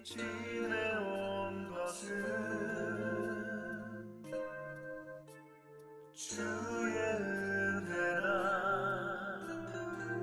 지내온 것은 주의 은혜라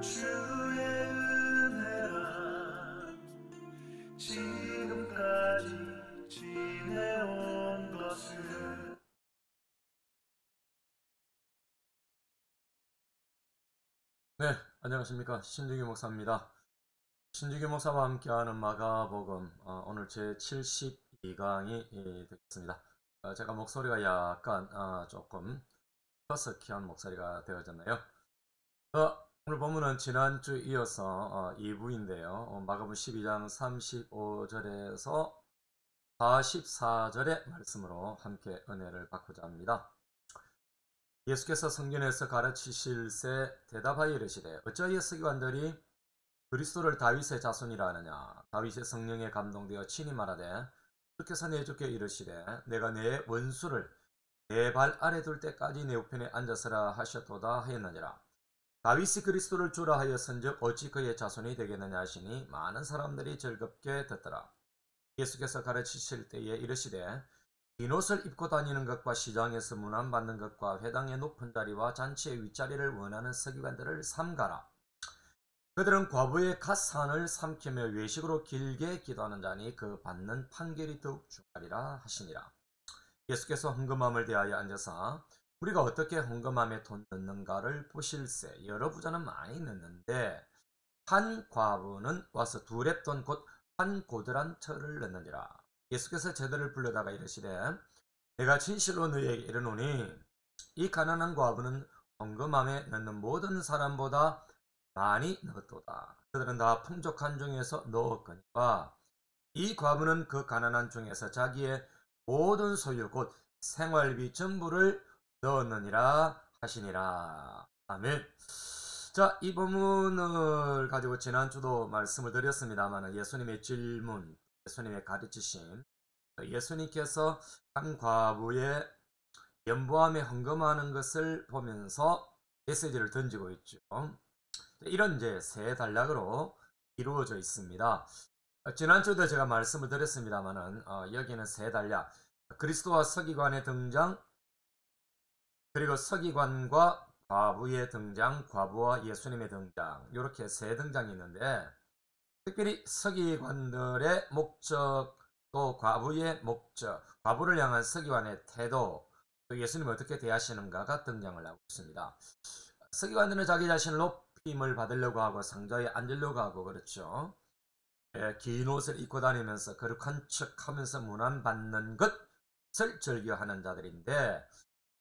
주의 은혜라 지금까지 지내온 것은. 네, 안녕하십니까. 신중규 목사입니다. 신중규 목사와 함께하는 마가복음, 오늘 제 72강이 되겠습니다. 제가 목소리가 약간 조금 허스키한 목소리가 되어졌나요? 오늘 본문은 지난주 이어서 2부인데요. 마가복음 12장 35절에서 44절의 말씀으로 함께 은혜를 받고자 합니다. 예수께서 성전에서 가르치실새 대답하여 이르시되 어찌하여 서기관들이 그리스도를 다윗의 자손이라 하느냐. 다윗의 성령에 감동되어 친히 말하되 주께서 내 주께 이르시되 내가 내 원수를 내 발 아래 둘 때까지 내 우편에 앉아서라 하셨도다 하였느니라. 다윗이 그리스도를 주라 하였은즉 어찌 그의 자손이 되겠느냐 하시니 많은 사람들이 즐겁게 듣더라. 예수께서 가르치실 때에 이르시되 긴 옷을 입고 다니는 것과 시장에서 문안받는 것과 회당의 높은 자리와 잔치의 윗자리를 원하는 서기관들을 삼가라. 그들은 과부의 갓산을 삼키며 외식으로 길게 기도하는 자니 그 받는 판결이 더욱 중하리라 하시니라. 예수께서 헌금함을 대하여 앉아서 우리가 어떻게 헌금함에 돈 넣는가를 보실세. 여러 부자는 많이 넣는데 한 과부는 와서 두 렙돈 곧 한 고드란 터를 넣느니라. 예수께서 저들을 불러다가 이르시되 내가 진실로 너희에게 이르노니 이 가난한 과부는 헌금함에 넣는 모든 사람보다 많이 넣었도다. 그들은 다 풍족한 중에서 넣었거니와 이 과부는 그 가난한 중에서 자기의 모든 소유 곧 생활비 전부를 넣었느니라 하시니라. 아멘. 자, 이 본문을 가지고 지난주도 말씀을 드렸습니다만 예수님의 질문, 예수님의 가르치심, 예수님께서 한 과부의 연보함에 헌금하는 것을 보면서 메시지를 던지고 있죠. 이런 이제 세 단락으로 이루어져 있습니다. 지난주도 제가 말씀을 드렸습니다만은 여기는 세 단락, 그리스도와 서기관의 등장, 그리고 서기관과 과부의 등장, 과부와 예수님의 등장, 이렇게 세 등장이 있는데 특별히 서기관들의 목적, 또 과부의 목적, 과부를 향한 서기관의 태도, 또 예수님이 어떻게 대하시는가가 등장을 하고 있습니다. 서기관들은 자기 자신을 높임을 받으려고 하고 상자에 앉으려고 하고 그렇죠. 긴 옷을 입고 다니면서 거룩한 척하면서 문안받는 것을 즐겨하는 자들인데,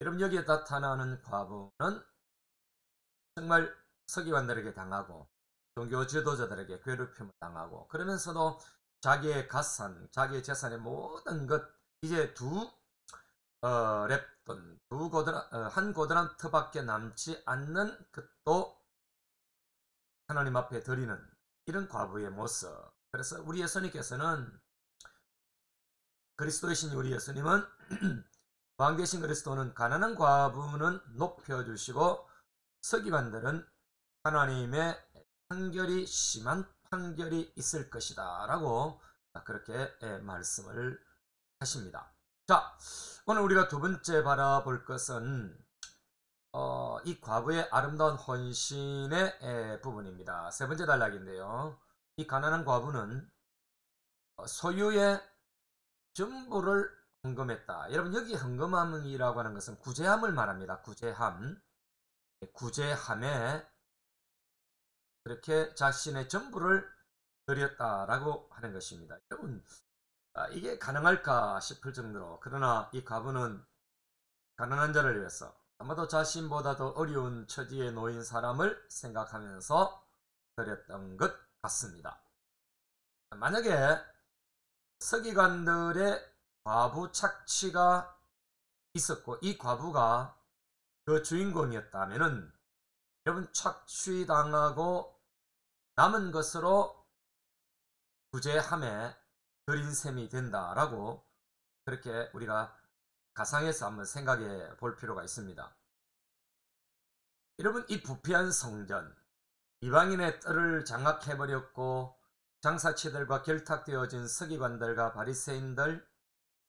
여러분 여기에 나타나는 과부는 정말 서기관들에게 당하고 종교 지도자들에게 괴롭힘을 당하고 그러면서도 자기의 갓산, 자기의 재산의 모든 것 이제 두 렙돈, 한 고드란트밖에 남지 않는 것도 하나님 앞에 드리는 이런 과부의 모습. 그래서 우리 예수님께서는, 그리스도이신 우리 예수님은 왕 대신 그리스도는 가난한 과부는 높여주시고 서기관들은 하나님의 판결이 심한 판결이 있을 것이다 라고 그렇게 말씀을 하십니다. 자, 오늘 우리가 두 번째 바라볼 것은 이 과부의 아름다운 헌신의 부분입니다. 세 번째 단락인데요. 이 가난한 과부는 소유의 전부를 헌금했다. 여러분 여기 헌금함이라고 하는 것은 구제함을 말합니다. 구제함에 그렇게 자신의 전부를 드렸다라고 하는 것입니다. 여러분 이게 가능할까 싶을 정도로, 그러나 이 과부는 가난한 자를 위해서 아마도 자신보다 더 어려운 처지에 놓인 사람을 생각하면서 드렸던 것 같습니다. 만약에 서기관들의 과부 착취가 있었고 이 과부가 그 주인공이었다면은 여러분 착취당하고 남은 것으로 구제함에 드린 셈이 된다라고 그렇게 우리가 가상해서 한번 생각해 볼 필요가 있습니다. 여러분 이 부패한 성전, 이방인의 뜰을 장악해버렸고 장사치들과 결탁되어진 서기관들과 바리새인들,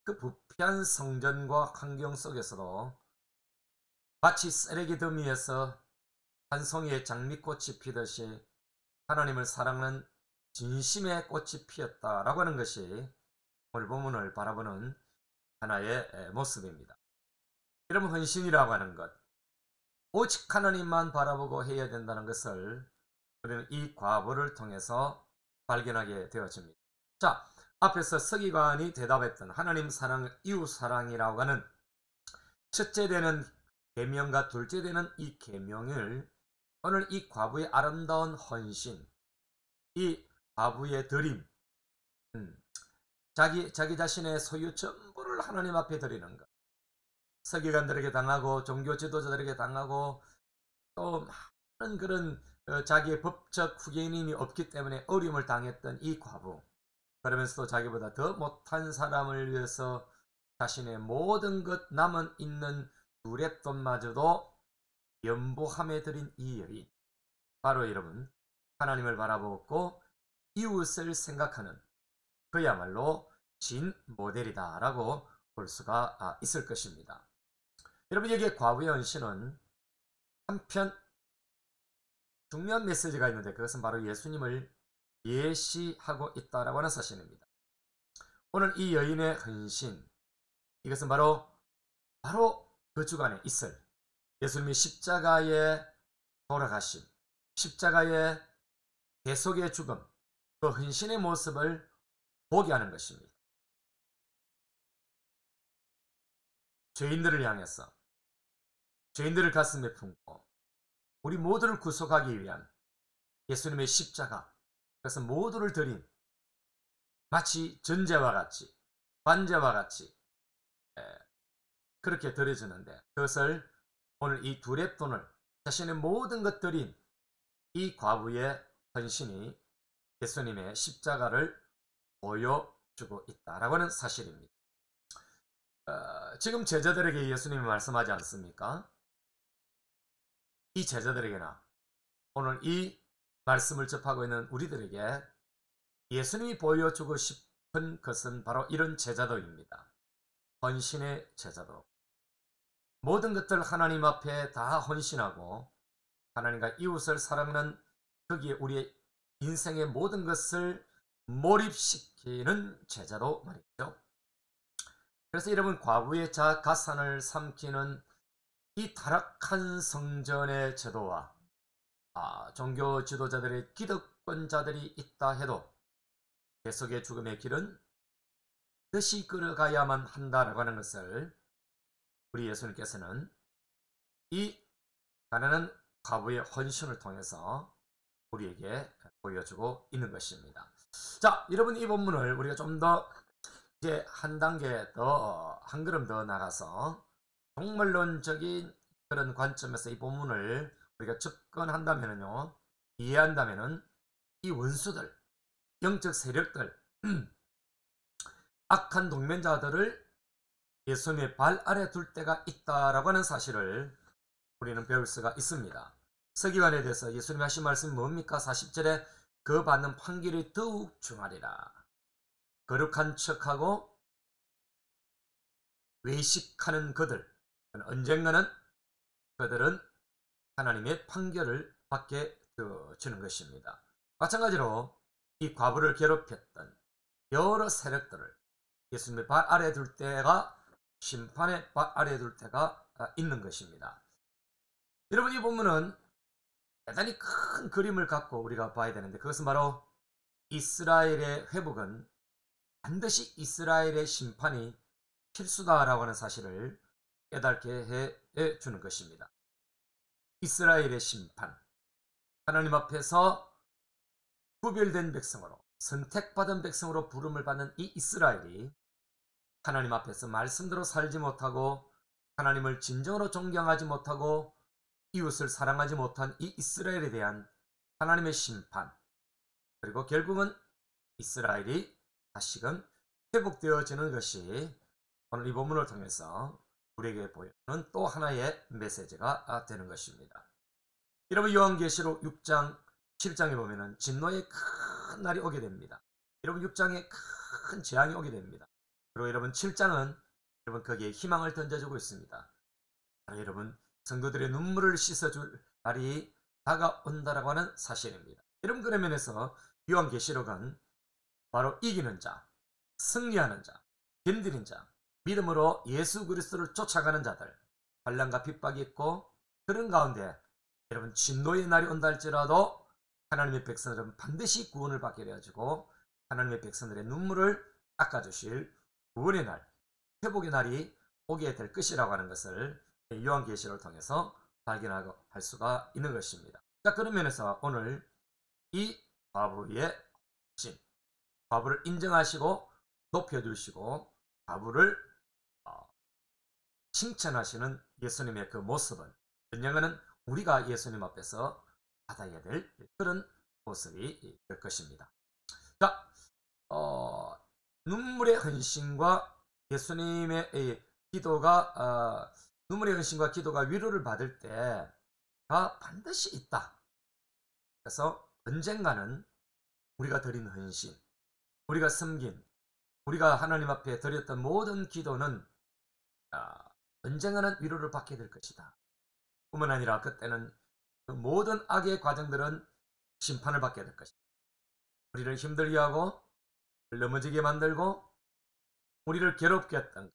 그 부패한 성전과 환경 속에서도 마치 쓰레기 더미에서 한 송이의 장미꽃이 피듯이 하나님을 사랑하는 진심의 꽃이 피었다라고 하는 것이 오늘 본문을 바라보는 하나의 모습입니다. 여러분, 헌신이라고 하는 것, 오직 하나님만 바라보고 해야 된다는 것을 우리는 이 과부를 통해서 발견하게 되어집니다. 자, 앞에서 서기관이 대답했던 하나님 사랑, 이웃 사랑이라고 하는 첫째 되는 계명과 둘째 되는 이 계명을 오늘 이 과부의 아름다운 헌신, 이 과부의 드림, 자기 자신의 소유 전부를 하나님 앞에 드리는 것, 서기관들에게 당하고 종교 지도자들에게 당하고 또 많은 그런 자기의 법적 후견인이 없기 때문에 어려움을 당했던 이 과부, 그러면서도 자기보다 더 못한 사람을 위해서 자신의 모든 것 남은 있는 두 랩돈마저도 연보함에 드린 이 여인, 바로 여러분, 하나님을 바라보고 이웃을 생각하는 그야말로 진 모델이다 라고 볼 수가 있을 것입니다. 여러분, 여기에 과부의 헌신은 한편 중요한 메시지가 있는데, 그것은 바로 예수님을 예시하고 있다라고 하는 사실입니다. 오늘 이 여인의 헌신, 이것은 바로 그 주간에 있을 예수님의 십자가의 돌아가심, 십자가의 대속의 죽음, 그 헌신의 모습을 보게 하는 것입니다. 죄인들을 향해서, 죄인들을 가슴에 품고 우리 모두를 구속하기 위한 예수님의 십자가, 그것은 모두를 드린 마치 전제와 같이, 관제와 같이 그렇게 드려지는데, 그것을 오늘 이 두 랩돈을 자신의 모든 것 드린 이 과부의 헌신이 예수님의 십자가를 보여주고 있다라고 하는 사실입니다. 지금 제자들에게 예수님이 말씀하지 않습니까? 이 제자들에게나 오늘 이 말씀을 접하고 있는 우리들에게 예수님이 보여주고 싶은 것은 바로 이런 제자도입니다. 헌신의 제자도. 모든 것들 하나님 앞에 다 헌신하고 하나님과 이웃을 사랑하는, 거기에 우리의 인생의 모든 것을 몰입시키는 제자도 말이죠. 그래서 여러분, 과부의 가산을 삼키는 이 타락한 성전의 제도와 종교 지도자들의 기득권자들이 있다 해도 대속의 죽음의 길은 다시 끌어가야만 한다라고 하는 것을 우리 예수님께서는 이 가난한 과부의 헌신을 통해서 우리에게 보여주고 있는 것입니다. 자, 여러분, 이 본문을 우리가 좀 더 이제 한 단계 더, 한 걸음 더 나가서 종말론적인 그런 관점에서 이 본문을 우리가 접근한다면요, 이해한다면은 이 원수들, 영적 세력들, 악한 동면자들을 예수님의 발 아래 둘 때가 있다라고 하는 사실을 우리는 배울 수가 있습니다. 서기관에 대해서 예수님이 하신 말씀이 뭡니까? 40절에 그 받는 판결이 더욱 중하리라. 거룩한 척하고 외식하는 그들, 언젠가는 그들은 하나님의 판결을 받게 되어지는 것입니다. 마찬가지로 이 과부를 괴롭혔던 여러 세력들을 예수님의 발 아래 둘 때가, 심판의 발 아래 둘 때가 있는 것입니다. 여러분, 이 본문은 대단히 큰 그림을 갖고 우리가 봐야 되는데, 그것은 바로 이스라엘의 회복은 반드시 이스라엘의 심판이 필수다라고 하는 사실을 깨닫게 해주는 것입니다. 이스라엘의 심판, 하나님 앞에서 구별된 백성으로, 선택받은 백성으로 부름을 받는 이 이스라엘이 하나님 앞에서 말씀대로 살지 못하고 하나님을 진정으로 존경하지 못하고 이웃을 사랑하지 못한 이 이스라엘에 대한 하나님의 심판, 그리고 결국은 이스라엘이 다시금 회복되어지는 것이 오늘 이 본문을 통해서 우리에게 보여주는 또 하나의 메시지가 되는 것입니다. 여러분, 요한계시록 6장 7장에 보면은 진노의 큰 큰 날이 오게 됩니다. 여러분 6장에 큰 재앙이 오게 됩니다. 그리고 여러분 7장은 여러분 거기에 희망을 던져주고 있습니다. 바로 여러분 성도들의 눈물을 씻어줄 날이 다가온다라고 하는 사실입니다. 여러분 그런 면에서 요한계시록은 바로 이기는 자, 승리하는 자, 견디는 자, 믿음으로 예수 그리스도를 쫓아가는 자들, 환난과 핍박이 있고 그런 가운데 여러분 진노의 날이 온다 할지라도 하나님의 백성들은 반드시 구원을 받게 되어지고 하나님의 백성들의 눈물을 닦아주실 구원의 날, 회복의 날이 오게 될 것이라고 하는 것을 요한계시록을 통해서 발견하고 할 수가 있는 것입니다. 자, 그런 면에서 오늘 이 과부의 신, 과부를 인정하시고 높여주시고 과부를 칭찬하시는 예수님의 그 모습은 언젠가는 우리가 예수님 앞에서 받아야 될 그런 모습이 될 것입니다. 자, 눈물의 헌신과 예수님의 기도가 눈물의 헌신과 기도가 위로를 받을 때가 반드시 있다. 그래서 언젠가는 우리가 드린 헌신, 우리가 섬긴, 우리가 하나님 앞에 드렸던 모든 기도는 언젠가는 위로를 받게 될 것이다. 뿐만 아니라 그때는 그 모든 악의 과정들은 심판을 받게 될 것이다. 우리를 힘들게 하고 넘어지게 만들고 우리를 괴롭게 했던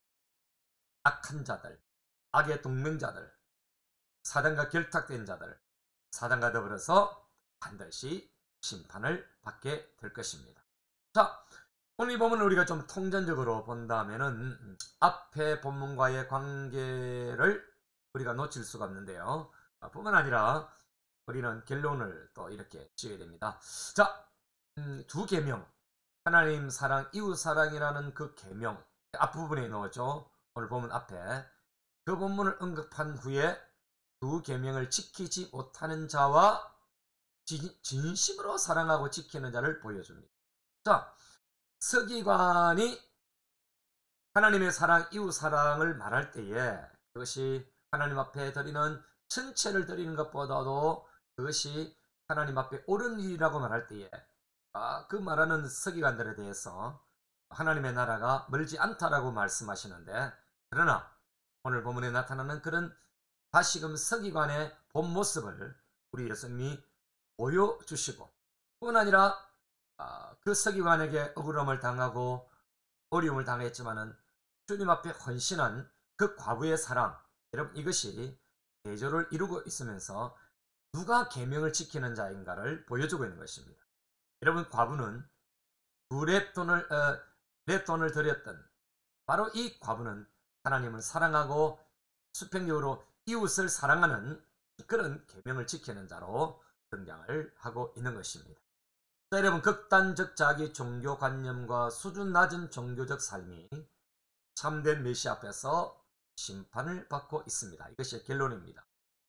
악한 자들, 악의 동맹자들, 사단과 결탁된 자들, 사단과 더불어서 반드시 심판을 받게 될 것입니다. 자, 오늘 이 본문을 우리가 좀 통전적으로 본다면은 앞에 본문과의 관계를 우리가 놓칠 수가 없는데요. 뿐만 아니라 우리는 결론을 또 이렇게 지어야 됩니다. 자, 두 계명, 하나님 사랑, 이웃 사랑이라는 그 계명 앞부분에 넣었죠. 오늘 본문 앞에 그 본문을 언급한 후에 두 계명을 지키지 못하는 자와 진심으로 사랑하고 지키는 자를 보여줍니다. 자, 서기관이 하나님의 사랑, 이웃 사랑을 말할 때에 그것이 하나님 앞에 드리는 전체를 드리는 것보다도 그것이 하나님 앞에 옳은 일이라고 말할 때에 그 말하는 서기관들에 대해서 하나님의 나라가 멀지 않다라고 말씀하시는데, 그러나 오늘 본문에 나타나는 그런 다시금 서기관의 본 모습을 우리 예수님이 보여주시고, 뿐 아니라 그 서기관에게 억울함을 당하고 어려움을 당했지만은 주님 앞에 헌신한 그 과부의 사랑, 여러분 이것이 대조를 이루고 있으면서 누가 계명을 지키는 자인가를 보여주고 있는 것입니다. 여러분 과부는 렛돈을 드렸던 바로 이 과부는 하나님을 사랑하고 수평적으로 이웃을 사랑하는 그런 계명을 지키는 자로 등장을 하고 있는 것입니다. 자, 여러분 극단적 자기 종교관념과 수준 낮은 종교적 삶이 참된 메시아 앞에서 심판을 받고 있습니다. 이것이 결론입니다.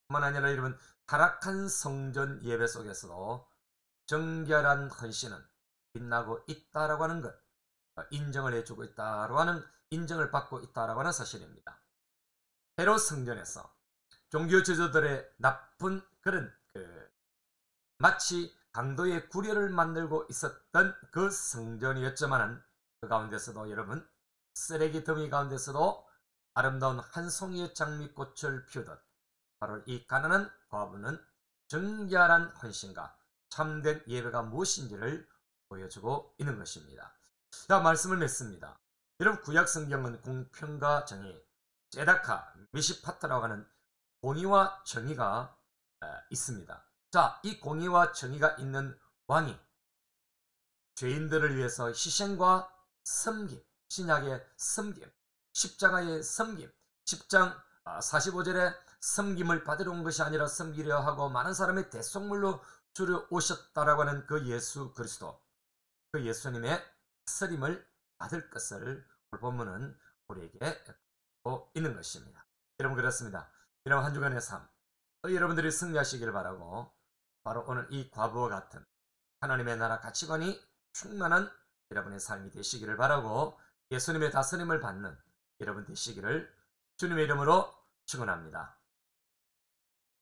뿐만 아니라 여러분 타락한 성전 예배 속에서도 정결한 헌신은 빛나고 있다라고 하는 것, 인정을 해주고 있다라고 하는, 인정을 받고 있다라고 하는 사실입니다. 헤롯 성전에서 종교 지도자들의 나쁜 그런 마치 강도의 구려를 만들고 있었던 그 성전이었지만은 그 가운데서도 여러분 쓰레기 더미 가운데서도 아름다운 한 송이의 장미꽃을 피우듯 바로 이 가난한 과부는 정결한 헌신과 참된 예배가 무엇인지를 보여주고 있는 것입니다. 자, 말씀을 맺습니다. 여러분 구약 성경은 공평과 정의, 제다카, 미시파트라고 하는 공의와 정의가 있습니다. 자, 이 공의와 정의가 있는 왕이 죄인들을 위해서 희생과 섬김, 신약의 섬김, 십자가의 섬김, 10장 45절에 섬김을 받으러 온 것이 아니라 섬기려 하고 많은 사람의 대속물로 주려 오셨다라고 하는 그 예수 그리스도, 그 예수님의 쓰림을 받을 것을 본문은 우리에게 보고 있는 것입니다. 여러분 그렇습니다. 여러분 한 주간의 삶, 여러분들이 승리하시길 바라고, 바로 오늘 이 과부와 같은 하나님의 나라 가치관이 충만한 여러분의 삶이 되시기를 바라고, 예수님의 다스림을 받는 여러분 되시기를 주님의 이름으로 축원합니다.